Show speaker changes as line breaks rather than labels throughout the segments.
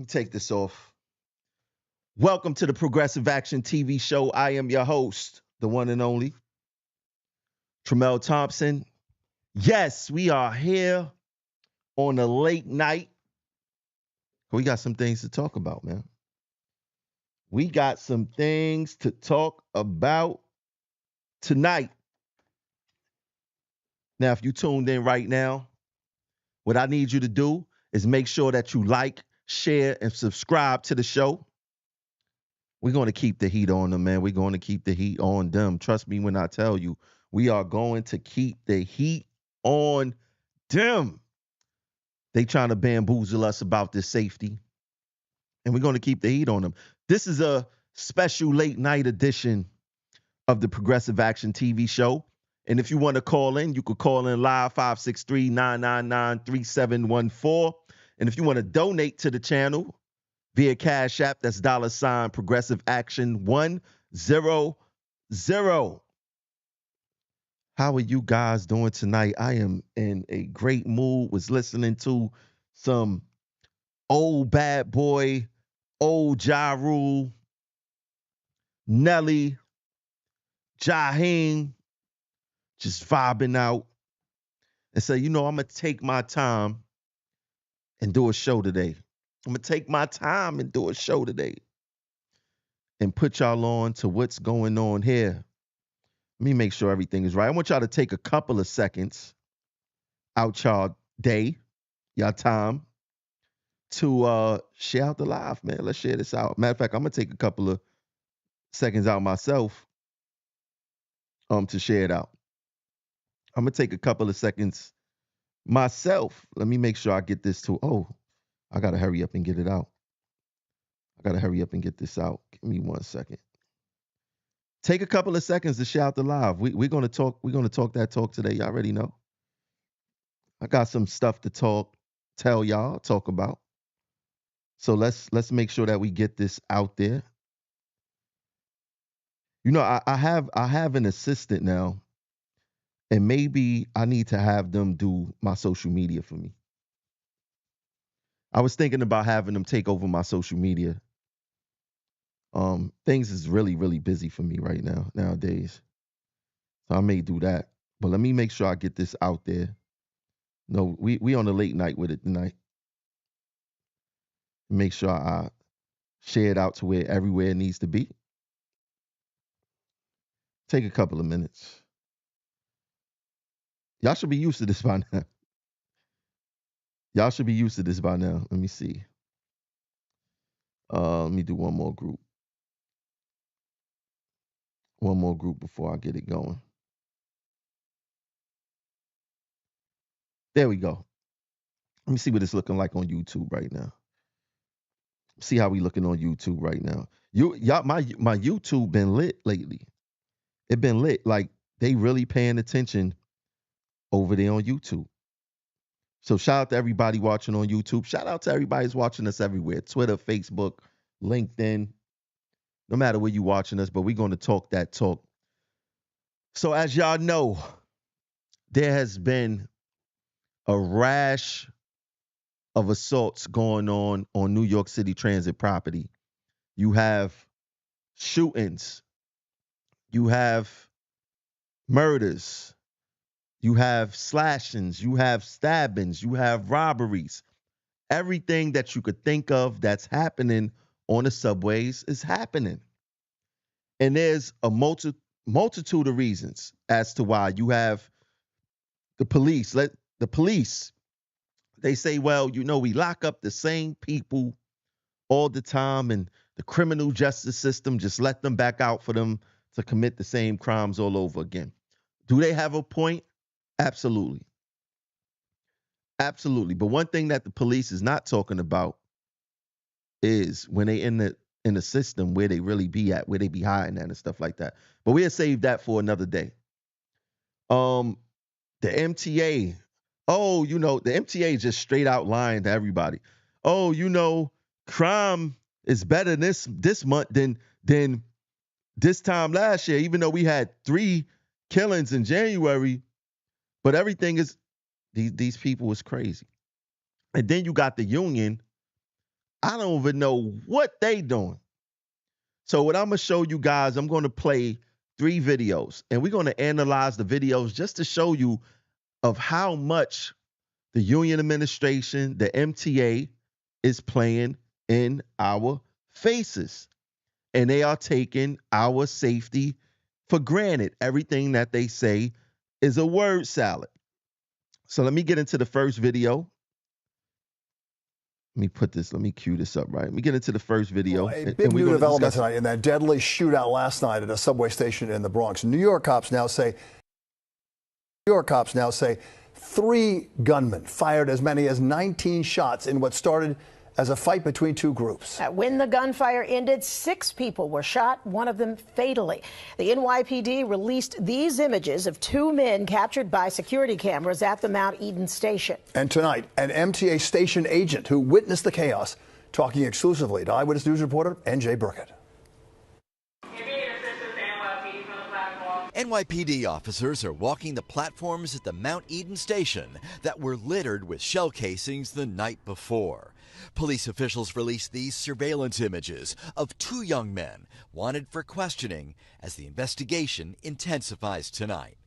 me take this off. Welcome to the Progressive Action TV show. I am your host, the one and only Tramel Thompson. Yes, we are here on a late night. We got some things to talk about, man. We got some things to talk about tonight. Now, if you tuned in right now, what I need you to do is make sure that you like, share, and subscribe to the show. We're going to keep the heat on them, man. We're going to keep the heat on them. Trust me when I tell you, we are going to keep the heat on them. They trying to bamboozle us about this safety, and we're going to keep the heat on them. This is a special late night edition of the Progressive Action TV show. And if you want to call in, you could call in live 563-999-3714. And if you want to donate to the channel via Cash App, that's $ Progressive Action 100. How are you guys doing tonight? I am in a great mood. Was listening to some old bad boy, old Ja Rule, Nelly, Jaheim, just vibing out. And say, I'm going to take my time and do a show today. I'm going to take my time and do a show today and put y'all on to what's going on here. Let me make sure everything is right. I want y'all to take a couple of seconds out y'all day, y'all time, to share out the live, man. Let's share this out. Matter of fact, I'm going to take a couple of seconds out myself to share it out. I'm going to take a couple of seconds myself. Let me make sure I get this to, I got to hurry up and get it out. I got to hurry up and get this out. Give me 1 second. Take a couple of seconds to share out the live. We're going to talk. We're going to talk that talk today. Y'all already know. I got some stuff to tell y'all, talk about. So let's make sure that we get this out there. I have an assistant now, and maybe I need to have them do my social media for me. I was thinking about having them take over my social media. Things is really, really busy for me right now, nowadays. So I may do that. But let me make sure I get this out there. No, we on a late night with it tonight. Make sure I share it out to where everywhere it needs to be. Take a couple of minutes. Y'all should be used to this by now. Y'all should be used to this by now. Let me see. Let me do one more group. One more group before I get it going. There we go. Let me see what it's looking like on YouTube right now. See how we looking on YouTube right now. Y'all, my YouTube been lit lately. It been lit. Like they really paying attention over there on YouTube. So shout out to everybody watching on YouTube. Shout out to everybody who's watching us everywhere. Twitter, Facebook, LinkedIn. No matter where you watching us, but we're going to talk that talk. So as y'all know, there has been a rash of assaults going on New York City Transit property. You have shootings. You have murders. You have slashings. You have stabbings. You have robberies. Everything that you could think of that's happening on the subways is happening. And there's a multitude of reasons as to why. You have the police. They say, well, we lock up the same people all the time, and the criminal justice system just let them back out for them to commit the same crimes all over again. Do they have a point? Absolutely. Absolutely. But one thing that the police is not talking about is when they in the system, where they really be at, where they be hiding at and stuff like that. But we'll save that for another day. The MTA. Oh, the MTA is just straight out lying to everybody. Oh, crime is better this month than this time last year, even though we had 3 killings in January. But everything is, these people is crazy. And then you got the union I don't even know what they doing. So what I'm gonna show you guys, I'm gonna play 3 videos, and we're gonna analyze the videos just to show you of how much the union administration, the MTA, is playing in our faces. And they are taking our safety for granted. Everything that they say is a word salad. So let me get into the first video. Let me cue this up, right? Let me get into the first
Well,
video.
a
And
big
we're
new
going to
development
discuss.
tonight in that deadly shootout last night at a subway station in the Bronx. New York cops now say 3 gunmen fired as many as 19 shots in what started as a fight between 2 groups.
When the gunfire ended, 6 people were shot, one of them fatally. The NYPD released these images of 2 men captured by security cameras at the Mount Eden station.
And tonight, an MTA station agent who witnessed the chaos talking exclusively to Eyewitness News reporter NJ Burkett.
NYPD officers are walking the platforms at the Mount Eden station that were littered with shell casings the night before. Police officials released these surveillance images of 2 young men wanted for questioning as the investigation intensifies tonight.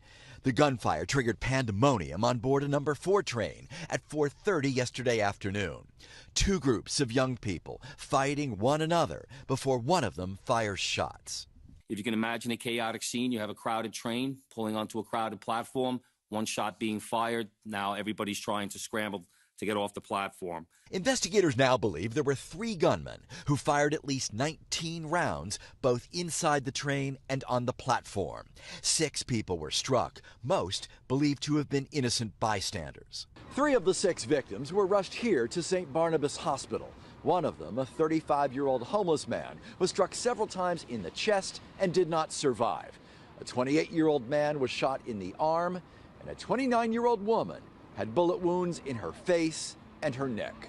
The gunfire triggered pandemonium on board a number 4 train at 4:30 yesterday afternoon. 2 groups of young people fighting one another before one of them fires shots.
If you can imagine a chaotic scene, you have a crowded train pulling onto a crowded platform, 1 shot being fired. Now everybody's trying to scramble to get off the platform.
Investigators now believe there were 3 gunmen who fired at least 19 rounds, both inside the train and on the platform. 6 people were struck, most believed to have been innocent bystanders. 3 of the 6 victims were rushed here to St. Barnabas Hospital. One of them, a 35-year-old homeless man, was struck several times in the chest and did not survive. A 28-year-old man was shot in the arm, and a 29-year-old woman had bullet wounds in her face and her neck.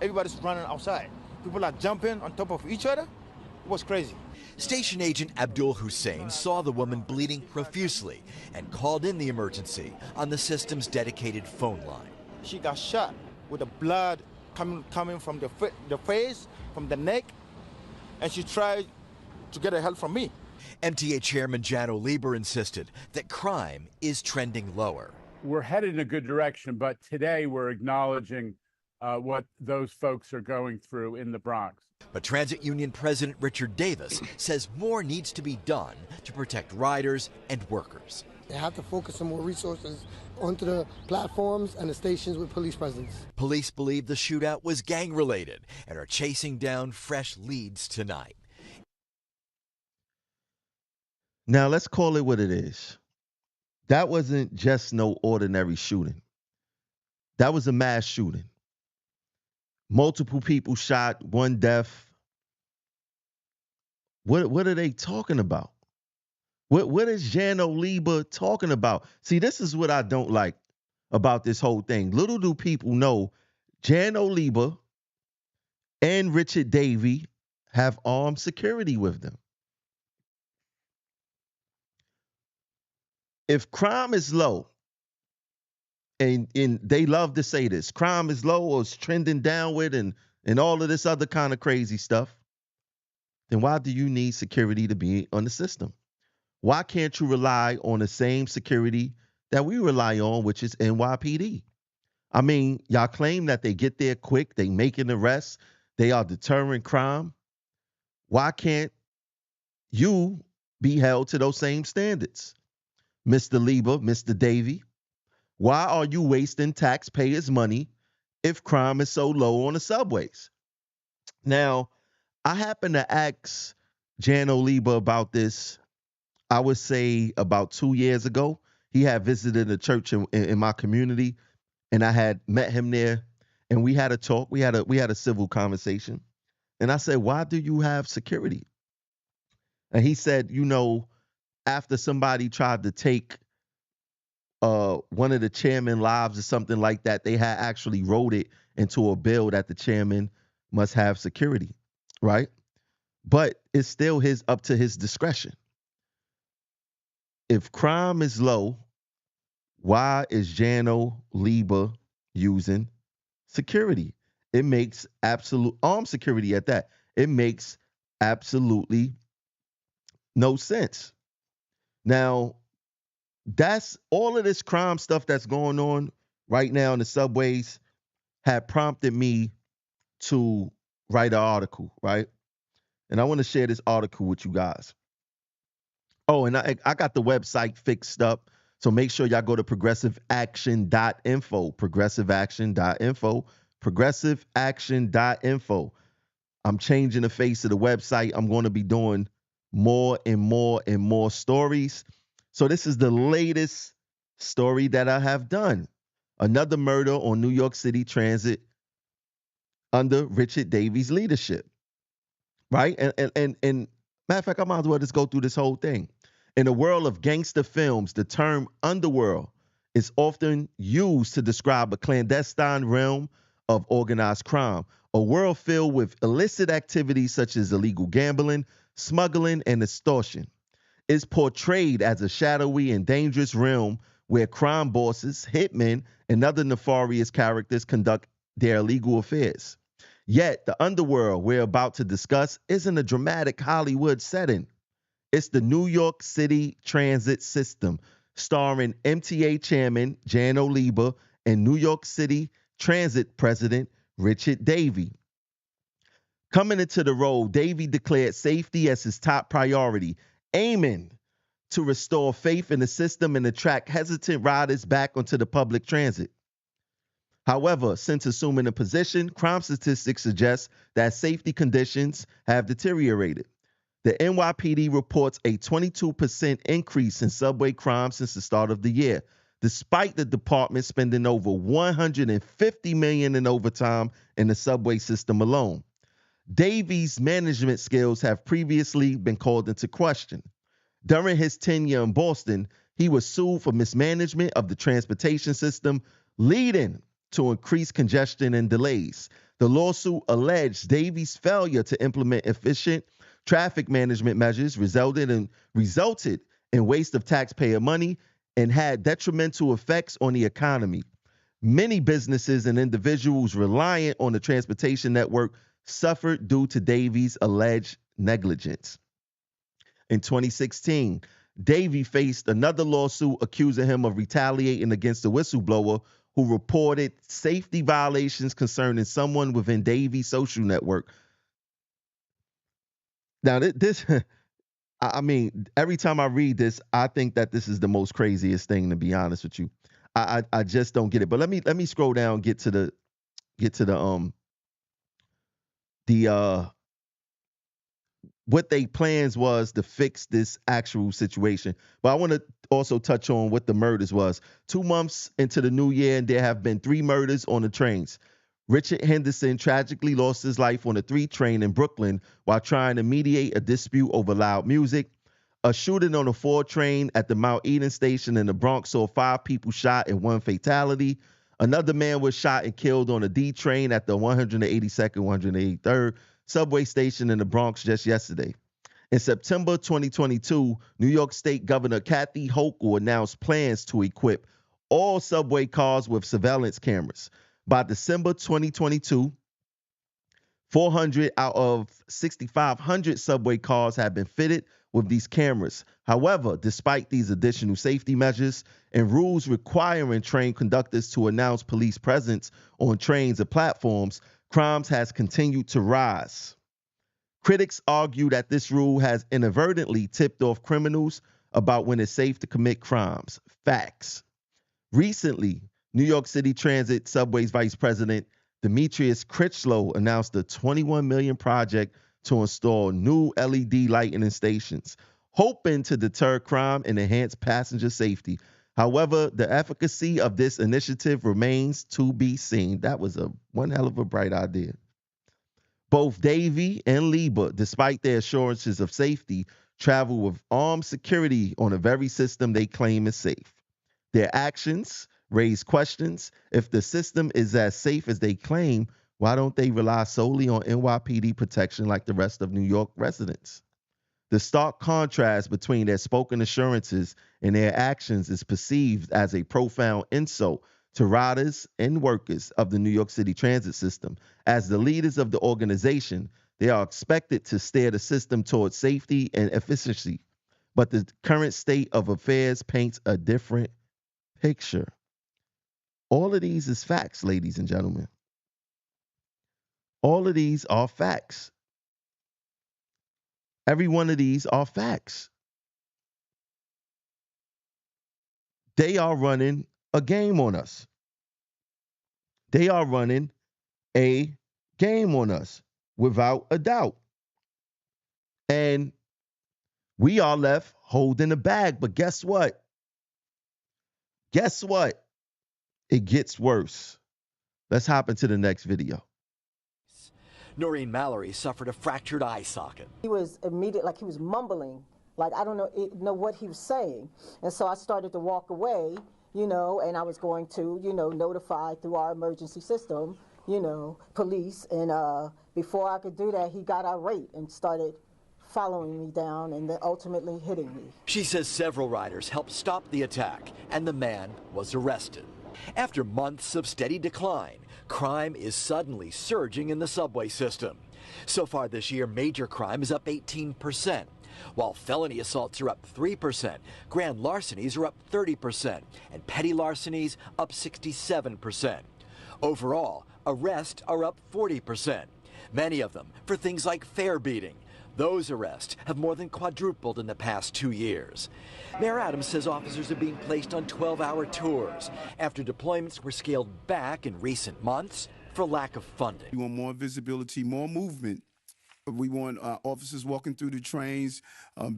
Everybody's running outside. People are jumping on top of each other. It was crazy.
Station agent Abdul Hussein saw the woman bleeding profusely and called in the emergency on the system's dedicated phone line.
She got shot with the blood coming from the face, from the neck, and she tried to get help from me.
MTA Chairman Jano Lieber insisted that crime is trending lower.
We're headed in a good direction, but today we're acknowledging what those folks are going through in the Bronx.
But Transit Union President Richard Davis says more needs to be done to protect riders and workers.
They have to focus some more resources onto the platforms and the stations with police presence.
Police believe the shootout was gang-related and are chasing down fresh leads tonight.
Now let's call it what it is. That wasn't just no ordinary shooting. That was a mass shooting. Multiple people shot, 1 death. What are they talking about? What is Jano Lieber talking about? See, this is what I don't like about this whole thing. Little do people know Jano Lieber and Richard Davey have armed security with them. If crime is low, and they love to say this, crime is low or it's trending downward and all of this other kind of crazy stuff, then why do you need security to be on the system? Why can't you rely on the same security that we rely on, which is NYPD? I mean, y'all claim that they get there quick, they making arrests, they are deterring crime. Why can't you be held to those same standards? Mr. Lieber, Mr. Davey, why are you wasting taxpayers' money if crime is so low on the subways? Now, I happen to ask Jano Lieber about this, I would say about 2 years ago. He had visited a church in my community, and I had met him there, and we had a talk. We had a civil conversation. And I said, why do you have security? And he said, after somebody tried to take one of the chairman lives or something like that, they had actually wrote it into a bill that the chairman must have security, right? But it's still up to his discretion. If crime is low, why is Jano Lieber using security? It makes absolute armed security at that. It makes absolutely no sense. Now, that's all of this crime stuff that's going on right now in the subways had prompted me to write an article, right? And I want to share this article with you guys. Oh, and I got the website fixed up. So make sure y'all go to progressiveaction.info, progressiveaction.info, progressiveaction.info. I'm changing the face of the website. I'm going to be doing more and more and more stories. So this is the latest story that I have done. Another murder on New York City Transit under Richard Davies' leadership, right? And matter of fact, I might as well just go through this whole thing. In the world of gangster films, the term underworld is often used to describe a clandestine realm of organized crime, a world filled with illicit activities such as illegal gambling, smuggling, and extortion. It's portrayed as a shadowy and dangerous realm where crime bosses, hitmen, and other nefarious characters conduct their illegal affairs. Yet, the underworld we're about to discuss isn't a dramatic Hollywood setting. It's the New York City Transit System, starring MTA chairman Jan Oliba and New York City Transit president Richard Davey. Coming into the role, Davey declared safety as his top priority, aiming to restore faith in the system and attract hesitant riders back onto the public transit. However, since assuming the position, crime statistics suggest that safety conditions have deteriorated. The NYPD reports a 22% increase in subway crime since the start of the year, despite the department spending over $150 million in overtime in the subway system alone. Davies' management skills have previously been called into question. During his tenure in Boston, he was sued for mismanagement of the transportation system, leading to increased congestion and delays. The lawsuit alleged Davies' failure to implement efficient traffic management measures resulted in waste of taxpayer money and had detrimental effects on the economy. Many businesses and individuals reliant on the transportation network suffered due to Davies' alleged negligence. In 2016, Davey faced another lawsuit accusing him of retaliating against a whistleblower who reported safety violations concerning someone within Davies' social network. Now, this, I mean, every time I read this, I think that this is the most craziest thing, to be honest with you. I just don't get it. But let me scroll down, get to the what they plans was to fix this actual situation. But I want to also touch on what the murders was. 2 months into the new year, and there have been 3 murders on the trains. Richard Henderson tragically lost his life on a 3 train in Brooklyn while trying to mediate a dispute over loud music. A shooting on a 4 train at the Mount Eden station in the Bronx saw 5 people shot and 1 fatality. Another man was shot and killed on a D train at the 182nd, 183rd subway station in the Bronx just yesterday. In September 2022, New York State Governor Kathy Hochul announced plans to equip all subway cars with surveillance cameras. By December 2022, 400 out of 6,500 subway cars have been fitted with these cameras. However, despite these additional safety measures and rules requiring train conductors to announce police presence on trains and platforms, crimes has continued to rise. Critics argue that this rule has inadvertently tipped off criminals about when it's safe to commit crimes. Facts. Recently, New York City Transit Subway's Vice President Demetrius Critchlow announced a $21 million project to install new LED lighting in stations, hoping to deter crime and enhance passenger safety. However, the efficacy of this initiative remains to be seen. That was one hell of a bright idea. Both Davey and Lieba, despite their assurances of safety, travel with armed security on a very system they claim is safe. Their actions raise questions. If the system is as safe as they claim, why don't they rely solely on NYPD protection like the rest of New York residents? The stark contrast between their spoken assurances and their actions is perceived as a profound insult to riders and workers of the New York City transit system. As the leaders of the organization, they are expected to steer the system towards safety and efficiency. But the current state of affairs paints a different picture. All of these is facts, ladies and gentlemen. All of these are facts. Every one of these are facts. They are running a game on us. They are running a game on us, without a doubt. And we are left holding the bag. But guess what? Guess what? It gets worse. Let's hop into the next video.
Noreen Mallory suffered a fractured eye socket.
He was immediate, like he was mumbling, like I don't know what he was saying. And so I started to walk away, and I was going to, notify through our emergency system, police. And before I could do that, he got irate and started following me down and then ultimately hitting me.
She says several riders helped stop the attack, and the man was arrested. After months of steady decline, crime is suddenly surging in the subway system. So far this year, major crime is up 18%, while felony assaults are up 3%, grand larcenies are up 30%, and petty larcenies up 67%. Overall, arrests are up 40%, many of them for things like fare beating. Those arrests have more than quadrupled in the past 2 years. Mayor Adams says officers are being placed on 12-hour tours after deployments were scaled back in recent months for lack of funding.
We want more visibility, more movement. We want officers walking through the trains,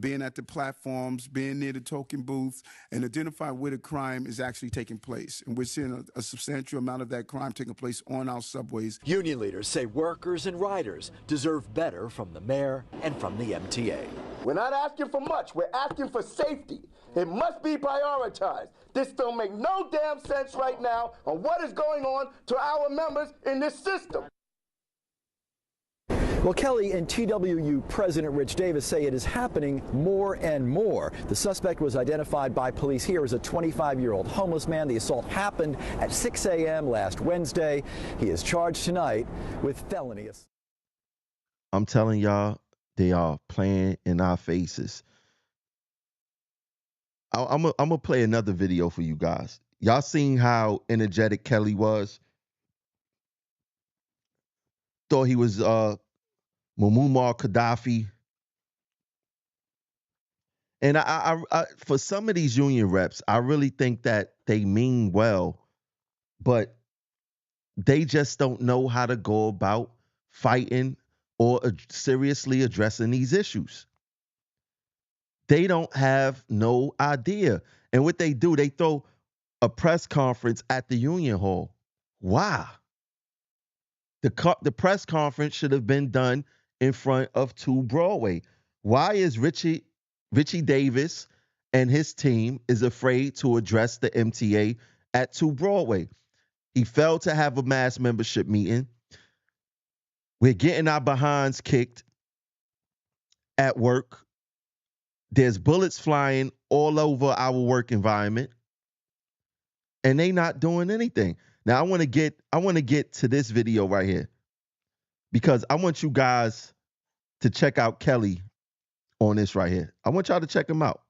being at the platforms, being near the token booths, and identify where the crime is actually taking place. And we're seeing a substantial amount of that crime taking place on our subways.
Union leaders say workers and riders deserve better from the mayor and from the MTA.
We're not asking for much. We're asking for safety. It must be prioritized. This don't make no damn sense right now on what is going on to our members in this system.
Well, Kelly and TWU President Rich Davis say it is happening more and more. The suspect was identified by police here as a 25-year-old homeless man. The assault happened at 6 a.m. last Wednesday. He is charged tonight with felony assault.
I'm telling y'all, they are playing in our faces. I'm gonna play another video for you guys. Y'all seen how energetic Kelly was? Thought he was Muammar Gaddafi. And I for some of these union reps, I really think that they mean well, but they just don't know how to go about fighting or seriously addressing these issues. They don't have no idea. And what they do, they throw a press conference at the union hall. Why? The press conference should have been done in front of 2 Broadway. Why is Richie Davis and his team is afraid to address the MTA at 2 Broadway? He failed to have a mass membership meeting. We're getting our behinds kicked at work. There's bullets flying all over our work environment, and they not doing anything. Now I want to get to this video right here, because I want you guys to check out Kelly on this right here. I want y'all to check him out.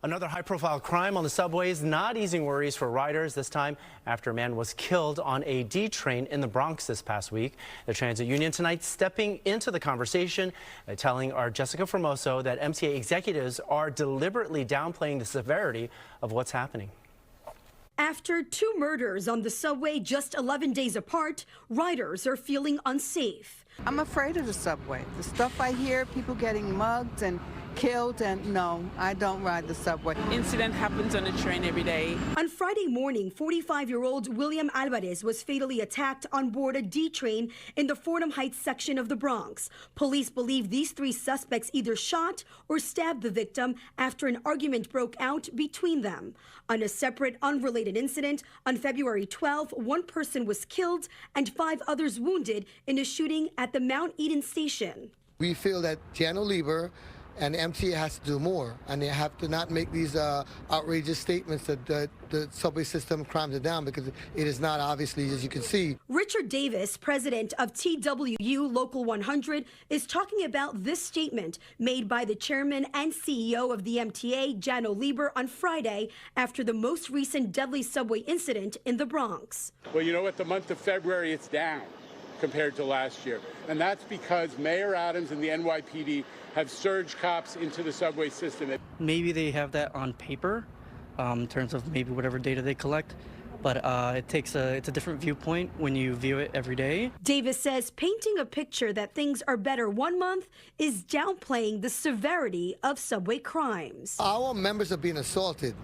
Another high-profile crime on the subways, not easing worries for riders, this time after a man was killed on a D train in the Bronx this past week. The transit union tonight stepping into the conversation, telling our Jessica Formoso that MTA executives are deliberately downplaying the severity of what's happening.
After 2 murders on the subway just 11 days apart, riders are feeling unsafe.
I'm afraid of the subway. The stuff I hear, people getting mugged and killed, and no, I don't ride the subway.
Incident happens on the train every day.
On Friday morning, 45-year-old William Alvarez was fatally attacked on board a D train in the Fordham Heights section of the Bronx. Police believe these 3 suspects either shot or stabbed the victim after an argument broke out between them. On a separate, unrelated incident, on February 12, 1 person was killed and 5 others wounded in a shooting at the Mount Eden station.
We feel that Tiano Lieber And the MTA has to do more, and they have to not make these outrageous statements that the subway system crimes are down, because it is not, obviously, as you can see.
Richard Davis, president of TWU Local 100, is talking about this statement made by the chairman and CEO of the MTA, Jano Lieber, on Friday after the most recent deadly subway incident in the Bronx.
Well, you know what? The month of February, it's down compared to last year. And that's because Mayor Adams and the NYPD have surged cops into the subway system.
Maybe they have that on paper in terms of maybe whatever data they collect, but it's a different viewpoint when you view it every day.
Davis says painting a picture that things are better one month is downplaying the severity of subway crimes.
Our members are being assaulted.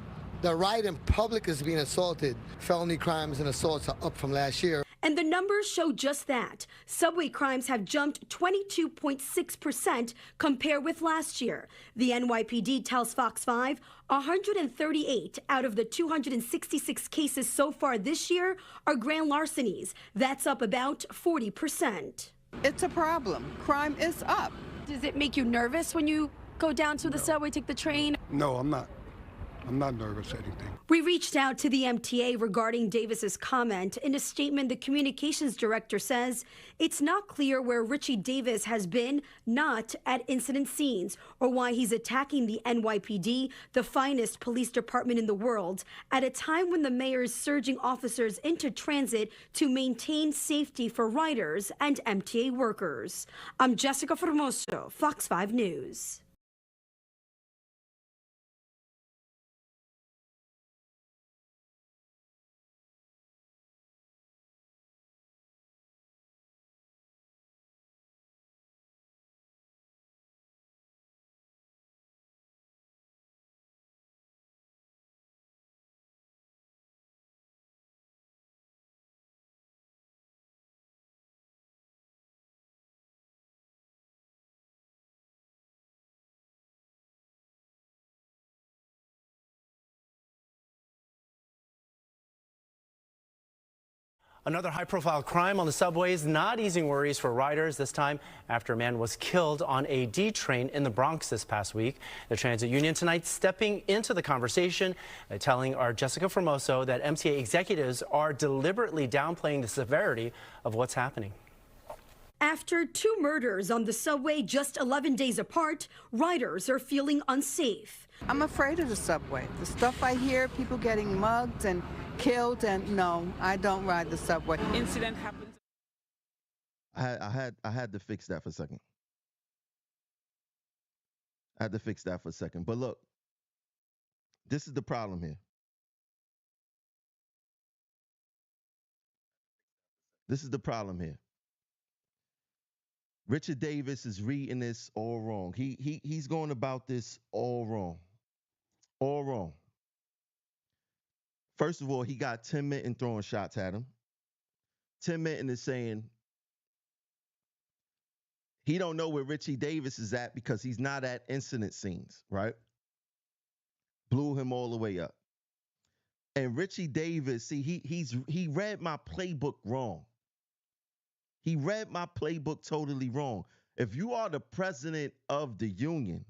The right in public is being assaulted. Felony crimes and assaults are up from last year.
And the numbers show just that. Subway crimes have jumped 22.6% compared with last year. The NYPD tells Fox 5 138 out of the 266 cases so far this year are grand larcenies. That's up about 40%.
It's a problem. Crime is up.
Does it make you nervous when you go down to the subway, take the train?
No, I'm not. I'm not nervous or anything.
We reached out to the MTA regarding Davis's comment. In a statement, the communications director says it's not clear where Richie Davis has been, not at incident scenes, or why he's attacking the NYPD, the finest police department in the world, at a time when the mayor is surging officers into transit to maintain safety for riders and MTA workers. I'm Jessica Formoso, Fox 5 News.
Another high-profile crime on the subways, not easing worries for riders, this time after a man was killed on a D train in the Bronx this past week. The transit union tonight stepping into the conversation, telling our Jessica Formoso that MTA executives are deliberately downplaying the severity of what's happening.
After 2 murders on the subway just 11 days apart, riders are feeling unsafe.
I'm afraid of the subway. The stuff I hear, people getting mugged and killed, and no, I don't ride the subway.
Incident happens.
I had to fix that for a second. But look, this is the problem here. Richard Davis is reading this all wrong. He's going about this all wrong. All wrong. First of all, he got Tim Minton throwing shots at him. Tim Minton is saying he don't know where Richie Davis is at because he's not at incident scenes, right? Blew him all the way up. And Richie Davis, see, he read my playbook wrong. He read my playbook totally wrong. If you are the president of the union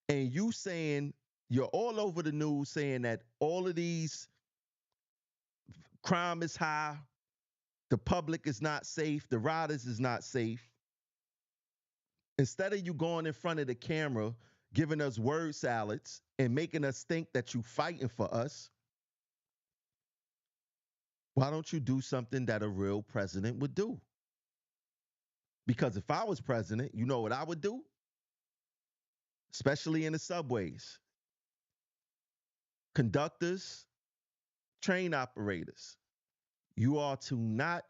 and you saying, you're all over the news saying that all of these crime is high, the public is not safe, the riders is not safe. Instead of you going in front of the camera, giving us word salads and making us think that you fighting for us, why don't you do something that a real president would do? Because if I was president, you know what I would do? Especially in the subways. Conductors, train operators, you are to not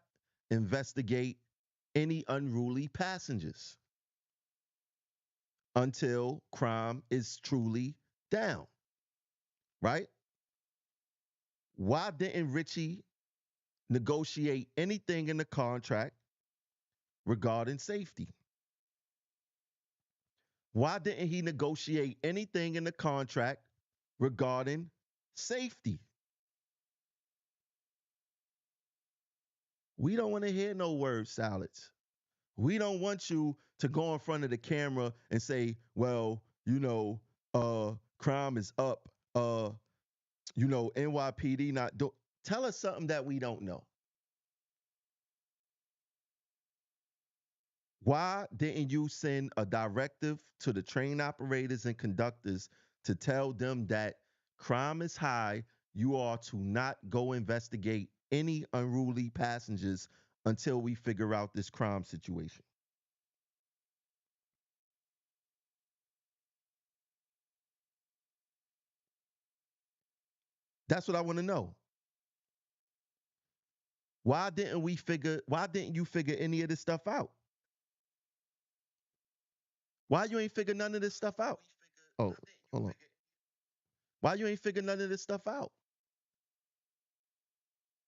investigate any unruly passengers until crime is truly down, right? Why didn't Richie negotiate anything in the contract regarding safety? Why didn't he negotiate anything in the contract regarding safety? We don't want to hear no word salads. We don't want you to go in front of the camera and say, well, crime is up. NYPD not do. Tell us something that we don't know. Why didn't you send a directive to the train operators and conductors to tell them that crime is high? You are to not go investigate any unruly passengers until we figure out this crime situation. That's what I want to know. Why didn't you figure any of this stuff out? Why you ain't figure none of this stuff out? Oh, hold on. Why you ain't figure none of this stuff out?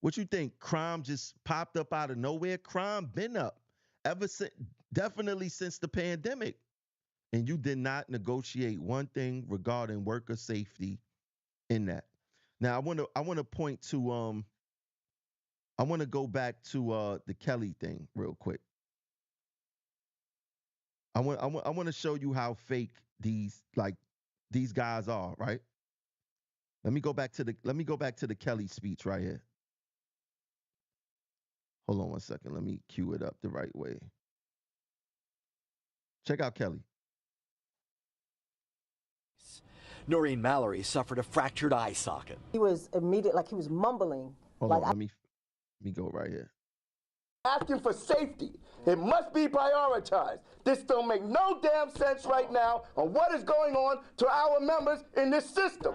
What you think? Crime just popped up out of nowhere? Crime been up ever since, definitely since the pandemic. And you did not negotiate one thing regarding worker safety in that. Now I want to point to I want to go back to the Kelly thing real quick. I want to show you how fake these guys are, right? Let me go back to the Kelly speech right here. Hold on one second. Let me cue it up the right way. Check out Kelly.
Noreen Mallory suffered a fractured eye socket.
He was he was mumbling.
Hold on, let me go right here.
Asking for safety. It must be prioritized. This don't make no damn sense right now on what is going on to our members in this system.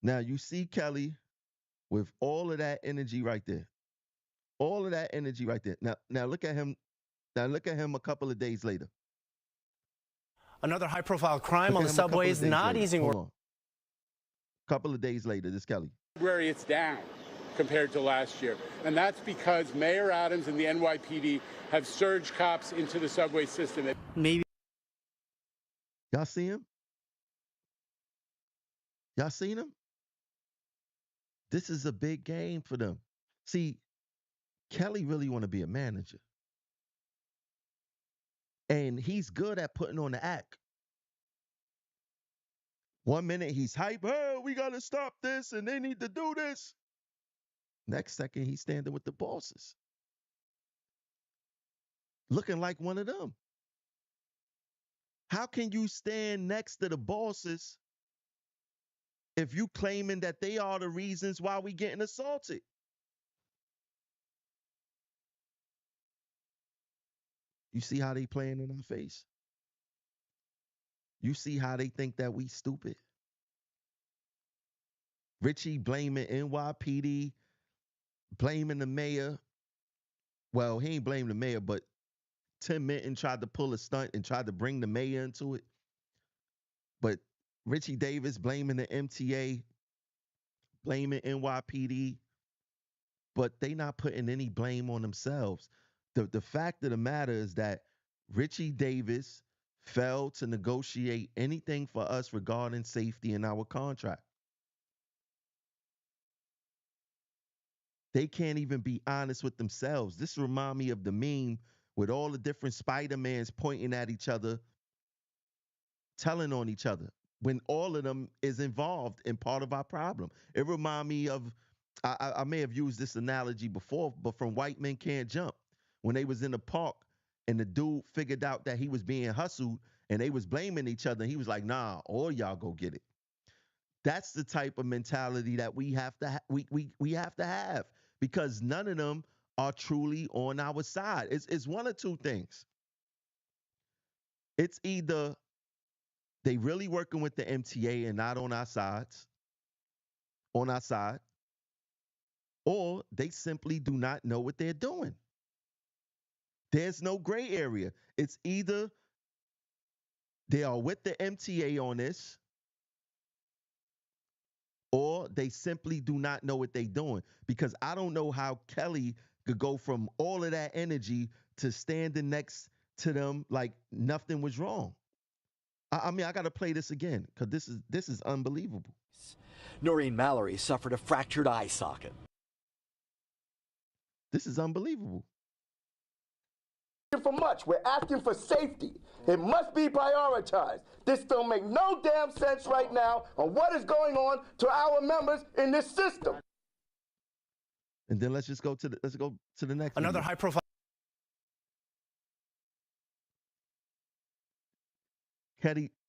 Now you see Kelly with all of that energy right there. All of that energy right there. Now look at him. Now look at him a couple of days later.
Another high-profile crime on the subways not easing.
Hold on. A couple of days later, this Kelly.
February, it's down compared to last year. And that's because Mayor Adams and the NYPD have surged cops into the subway system.
Maybe.
Y'all see him? Y'all seen him? This is a big game for them. See, Kelly really want to be a manager. And he's good at putting on the act. 1 minute he's hype, oh, we got to stop this and they need to do this. Next second he's standing with the bosses. Looking like one of them. How can you stand next to the bosses if you claiming that they are the reasons why we getting assaulted? You see how they playing in our face? You see how they think that we stupid? Richie blaming NYPD, blaming the mayor. Well, he ain't blaming the mayor, but Tim Minton tried to pull a stunt and tried to bring the mayor into it. But Richie Davis blaming the MTA, blaming NYPD, but they not putting any blame on themselves. The fact of the matter is that Richie Davis failed to negotiate anything for us regarding safety in our contract. They can't even be honest with themselves. This reminds me of the meme with all the different Spider-Mans pointing at each other, telling on each other, when all of them is involved in part of our problem. It reminds me of, I may have used this analogy before, but from White Men Can't Jump, when they was in the park and the dude figured out that he was being hustled and they was blaming each other. And he was like, nah, all y'all go get it. That's the type of mentality that we have to we have to have, because none of them are truly on our side. It's one of two things. It's either they really working with the MTA and not on our side, or they simply do not know what they're doing. There's no gray area. It's either they are with the MTA on this, or they simply do not know what they're doing. Because I don't know how Kelly could go from all of that energy to standing next to them like nothing was wrong. I mean, I got to play this again because this is unbelievable.
Noreen Mallory suffered a fractured eye socket.
This is unbelievable.
For much. We're asking for safety. It must be prioritized. This don't make no damn sense right now on what is going on to our members in this system.
And then let's go to the next.
Another
video.
high-profile.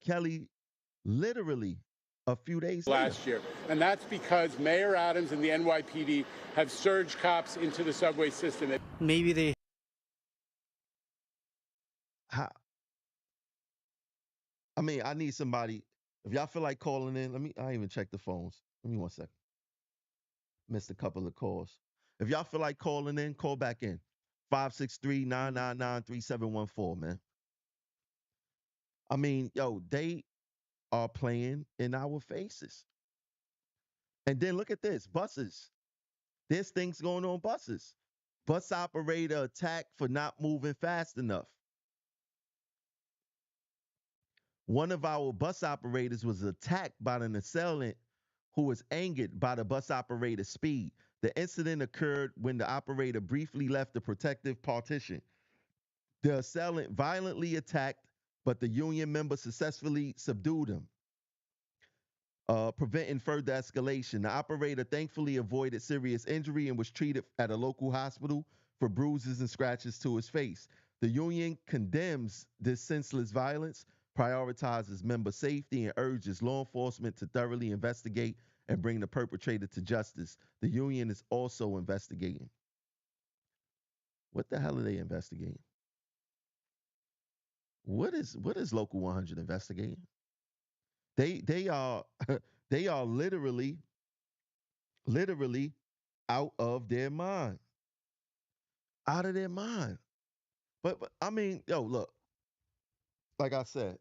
Kelly, literally a few days
last year. And that's because Mayor Adams and the NYPD have surged cops into the subway system.
Maybe they.
I mean, I need somebody. If y'all feel like calling in, I even check the phones. Give me 1 second. Missed a couple of calls. If y'all feel like calling in, call back in. 563-999-3714, man. I mean, yo, they are playing in our faces. And then look at this, buses. There's things going on buses. Bus operator attacked for not moving fast enough. One of our bus operators was attacked by an assailant who was angered by the bus operator's speed. The incident occurred when the operator briefly left the protective partition. The assailant violently attacked, but the union member successfully subdued him, preventing further escalation. The operator thankfully avoided serious injury and was treated at a local hospital for bruises and scratches to his face. The union condemns this senseless violence, prioritizes member safety, and urges law enforcement to thoroughly investigate and bring the perpetrator to justice. The union is also investigating. What the hell are they investigating? What is Local 100 investigating? They are they are literally out of their mind. Out of their mind. But I mean, yo, look. Like I said,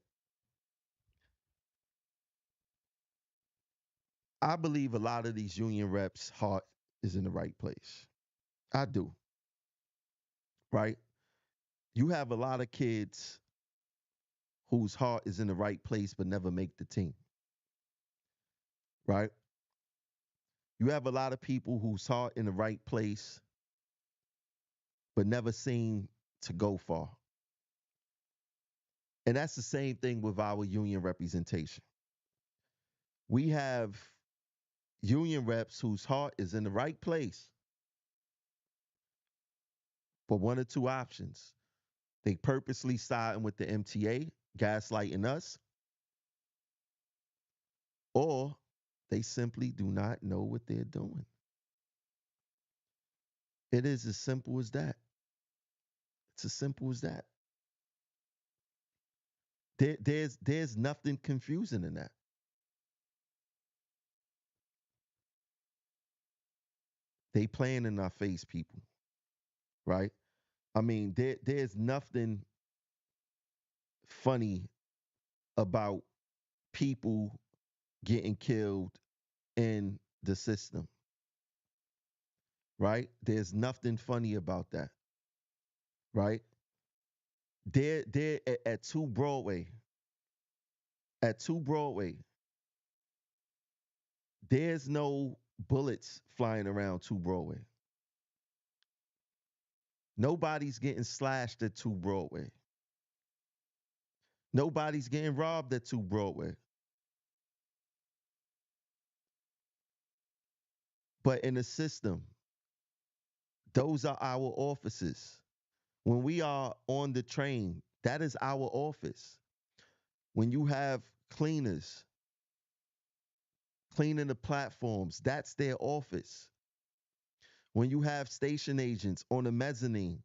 I believe a lot of these union reps' heart is in the right place. I do. Right? You have a lot of kids whose heart is in the right place but never make the team. Right? You have a lot of people whose heart in the right place but never seem to go far. And that's the same thing with our union representation. We have union reps whose heart is in the right place, but one or two options. They purposely siding with the MTA, gaslighting us, or they simply do not know what they're doing. It is as simple as that. It's as simple as that. There's nothing confusing in that. They playing in our face, people. Right? I mean, there's nothing funny about people getting killed in the system. Right? There's nothing funny about that. Right? They're at 2 Broadway. At 2 Broadway, there's no bullets flying around 2 Broadway. Nobody's getting slashed at 2 Broadway. Nobody's getting robbed at 2 Broadway. But in the system, those are our offices. When we are on the train, that is our office. When you have cleaners cleaning the platforms, that's their office. When you have station agents on the mezzanine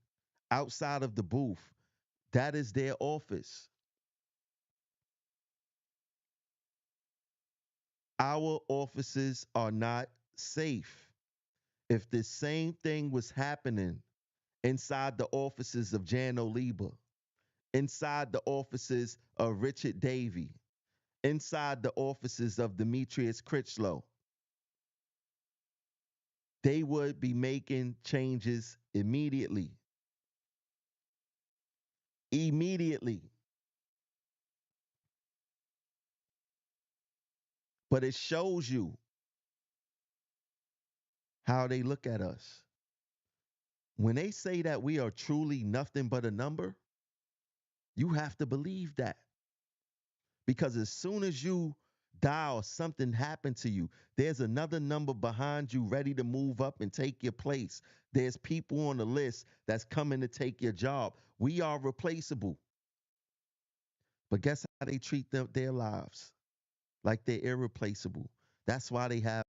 outside of the booth, that is their office. Our offices are not safe. If the same thing was happening inside the offices of Jan Oliba, inside the offices of Richard Davey, inside the offices of Demetrius Critchlow, they would be making changes immediately. Immediately. But it shows you how they look at us. When they say that we are truly nothing but a number, you have to believe that. Because as soon as you die or something happened to you, there's another number behind you ready to move up and take your place. There's people on the list that's coming to take your job. We are replaceable. But guess how they treat their lives? Like they're irreplaceable. That's why they have.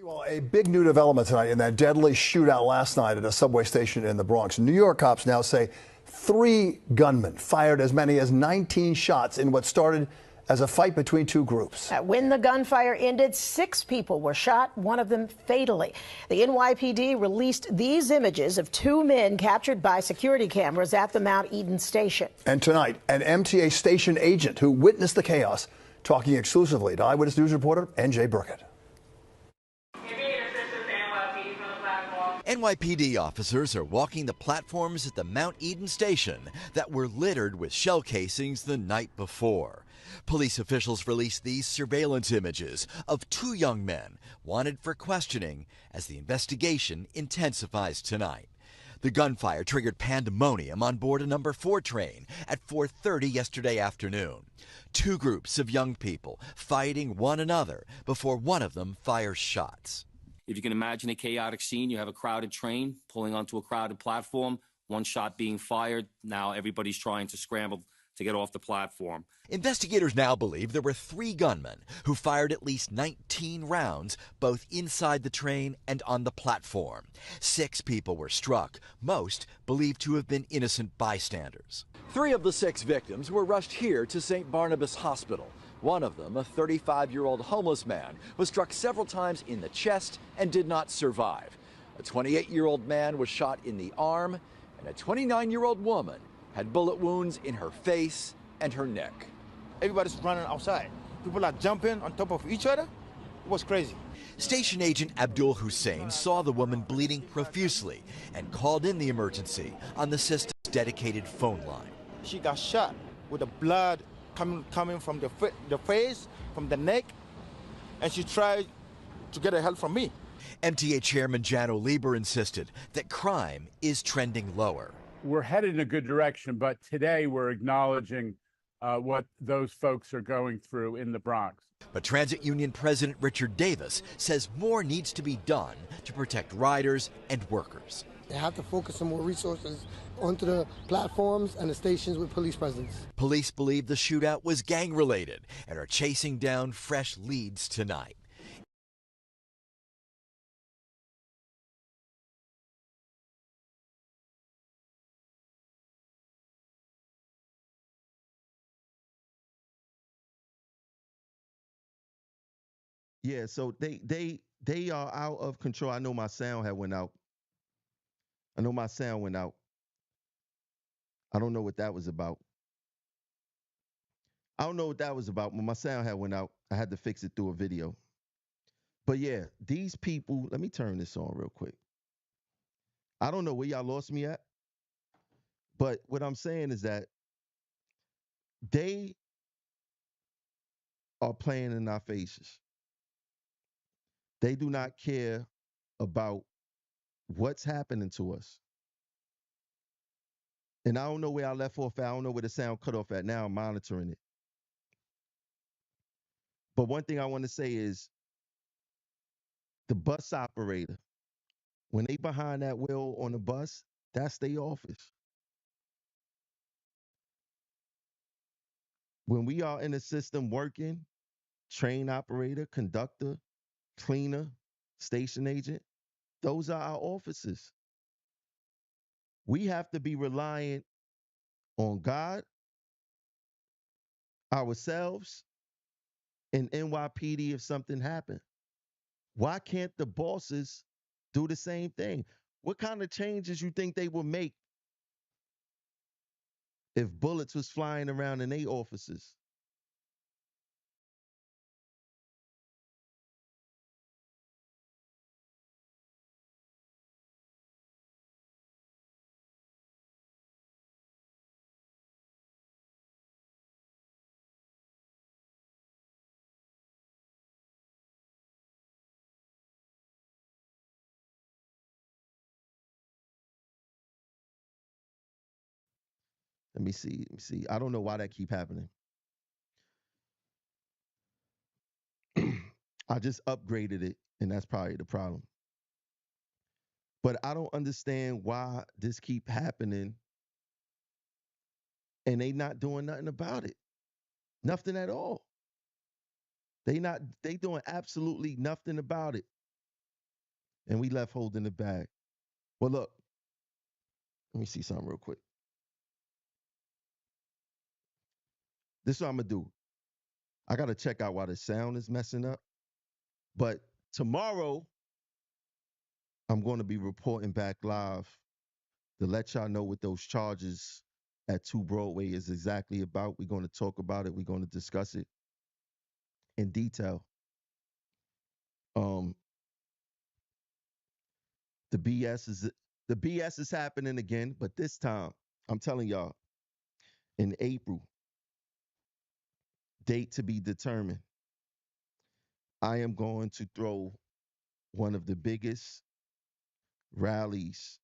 Well, a big new development tonight in that deadly shootout last night at a subway station in the Bronx. New York cops now say 3 gunmen fired as many as 19 shots in what started as a fight between 2 groups.
When the gunfire ended, 6 people were shot, one of them fatally. The NYPD released these images of 2 men captured by security cameras at the Mount Eden station.
And tonight, an MTA station agent who witnessed the chaos talking exclusively to Eyewitness News reporter N.J. Burkett.
NYPD officers are walking the platforms at the Mount Eden station that were littered with shell casings the night before. Police officials released these surveillance images of 2 young men wanted for questioning as the investigation intensifies tonight. The gunfire triggered pandemonium on board a number 4 train at 4:30 yesterday afternoon. 2 groups of young people fighting one another before one of them fires shots.
If you can imagine a chaotic scene, you have a crowded train pulling onto a crowded platform, 1 shot being fired. Now everybody's trying to scramble to get off the platform.
Investigators now believe there were 3 gunmen who fired at least 19 rounds, both inside the train and on the platform. 6 people were struck, most believed to have been innocent bystanders. 3 of the 6 victims were rushed here to St. Barnabas Hospital. One of them, a 35-year-old homeless man, was struck several times in the chest and did not survive. A 28-year-old man was shot in the arm, and a 29-year-old woman had bullet wounds in her face and her neck.
Everybody's running outside. People are jumping on top of each other. It was crazy.
Station agent Abdul Hussein saw the woman bleeding profusely and called in the emergency on the system's dedicated phone line.
She got shot with the blood coming from the face, from the neck, and she tried to get help from me.
MTA Chairman Jano Lieber insisted that crime is trending lower.
We're headed in a good direction, but today we're acknowledging what those folks are going through in the Bronx.
But Transit Union President Richard Davis says more needs to be done to protect riders and workers.
They have to focus some more resources onto the platforms and the stations with police presence.
Police believe the shootout was gang-related and are chasing down fresh leads tonight.
Yeah, so they are out of control. I know my sound had went out. I know my sound went out. I don't know what that was about. I don't know what that was about. When my sound had went out, I had to fix it through a video. But yeah, these people, let me turn this on real quick. I don't know where y'all lost me at, but what I'm saying is that they are playing in our faces. They do not care about what's happening to us. And I don't know where I left off at. I don't know where the sound cut off at. Now I'm monitoring it. But one thing I want to say is the bus operator, when they behind that wheel on the bus, that's their office. When we are in the system working, train operator, conductor, cleaner, station agent, those are our offices. We have to be reliant on God, ourselves, and NYPD if something happened. Why can't the bosses do the same thing? What kind of changes you think they would make if bullets was flying around in their offices? Let me see. Let me see. I don't know why that keep happening. I just upgraded it, and that's probably the problem. But I don't understand why this keep happening and they not doing nothing about it. Nothing at all. They doing absolutely nothing about it. And we left holding the bag. Well, look, let me see something real quick. This is what I'm gonna do. I gotta check out why the sound is messing up. But tomorrow, I'm gonna be reporting back live to let y'all know what those charges at 2 Broadway is exactly about. We're gonna talk about it. We're gonna discuss it in detail. Um, the BS is happening again, but this time, I'm telling y'all, in April, date to be determined, I am going to throw one of the biggest rallies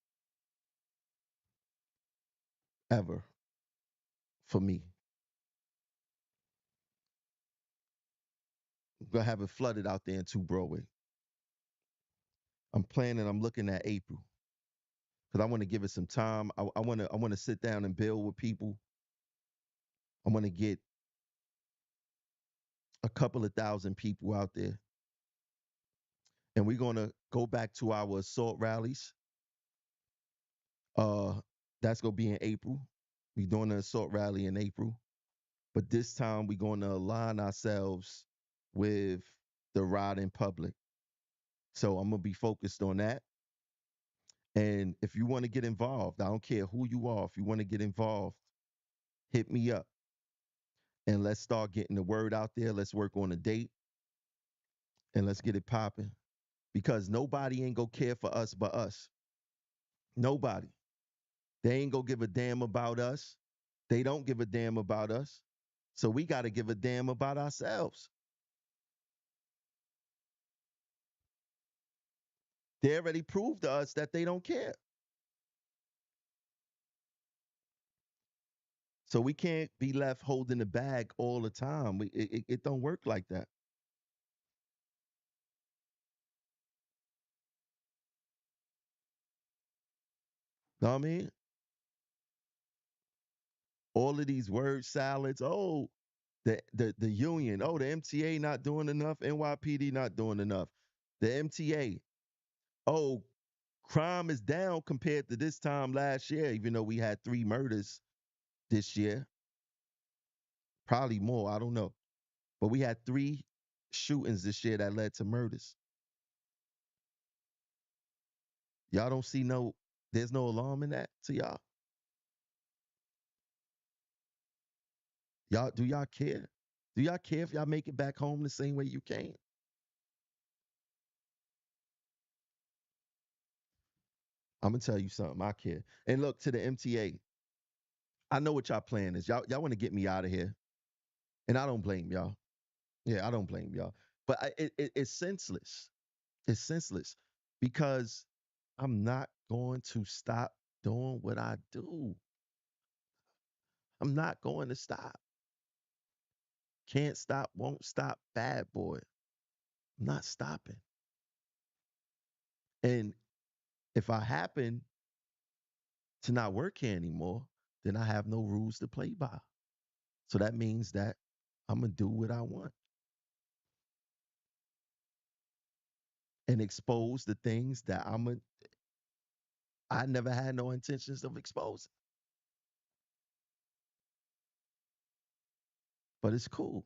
ever for me. I'm gonna have it flooded out there in 2 Broadway. I'm looking at April because I want to give it some time. I want to sit down and build with people. I want to get a couple of thousand people out there. And we're gonna go back to our assault rallies. Uh that's gonna be in April. We're doing an assault rally in April. But this time we're gonna align ourselves with the ride in public. So I'm gonna be focused on that. And if you want to get involved, I don't care who you are, if you want to get involved, hit me up and let's start getting the word out there. Let's work on a date and let's get it popping because nobody ain't gonna care for us but us. Nobody. They ain't gonna give a damn about us. They don't give a damn about us. So we got to give a damn about ourselves. They already proved to us that they don't care. So we can't be left holding the bag all the time. It don't work like that. Know what I mean? All of these word salads. Oh, the union. Oh, the MTA not doing enough. NYPD not doing enough. The MTA. Oh, crime is down compared to this time last year, even though we had 3 murders this year. Probably more. I don't know. But we had 3 shootings this year that led to murders. Y'all don't see there's no alarm in that to y'all. Do y'all care? Do y'all care if y'all make it back home the same way you came? I'm gonna tell you something. I care. And look, to the MTA, I know what y'all plan is. Y'all want to get me out of here, and I don't blame y'all. Yeah, I don't blame y'all. But it's senseless. It's senseless because I'm not going to stop doing what I do. I'm not going to stop. Can't stop, won't stop, bad boy. I'm not stopping. And if I happen to not work here anymore, then I have no rules to play by. So that means that I'm going to do what I want and expose the things that I never had no intentions of exposing. But it's cool.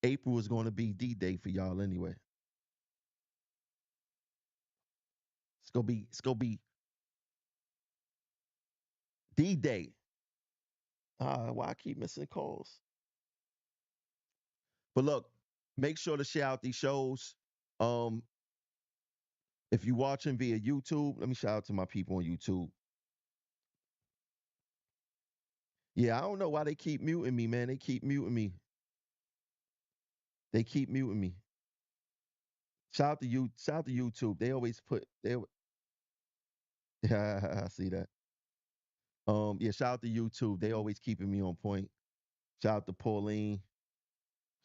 April is going to be D-Day for y'all anyway. It's gonna be D-Day. Why I keep missing calls? But look, make sure to share out these shows. If you're watching via YouTube, let me shout out to my people on YouTube. Yeah, I don't know why they keep muting me, man. They keep muting me. They keep muting me. Shout out to you. Shout out to YouTube. They always put. Yeah, I see that. Yeah. Shout out to YouTube. They always keeping me on point. Shout out to Pauline.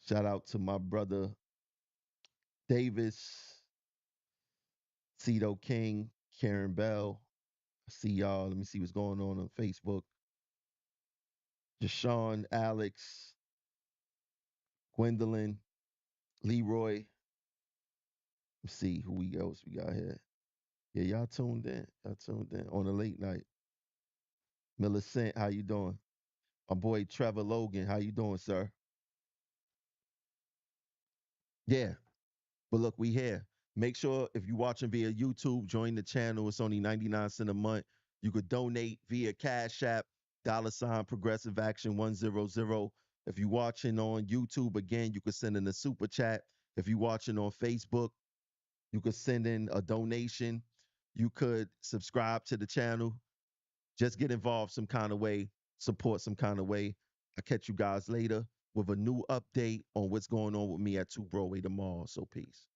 Shout out to my brother Davis, Cito King, Karen Bell. I see y'all. Let me see what's going on Facebook. Deshaun, Alex, Gwendolyn, Leroy. Let's see who else we got here. Yeah, y'all tuned in. Y'all tuned in on the late night. Millicent, how you doing? My boy Trevor Logan, how you doing, sir? Yeah, but look, we here. Make sure if you're watching via YouTube, join the channel. It's only 99 cents a month. You could donate via Cash App, $ Progressive Action 100. If you're watching on YouTube, again, you could send in a super chat. If you're watching on Facebook, you could send in a donation. You could subscribe to the channel. Just get involved some kind of way, support some kind of way. I'll catch you guys later with a new update on what's going on with me at 2 Broadway tomorrow. So peace.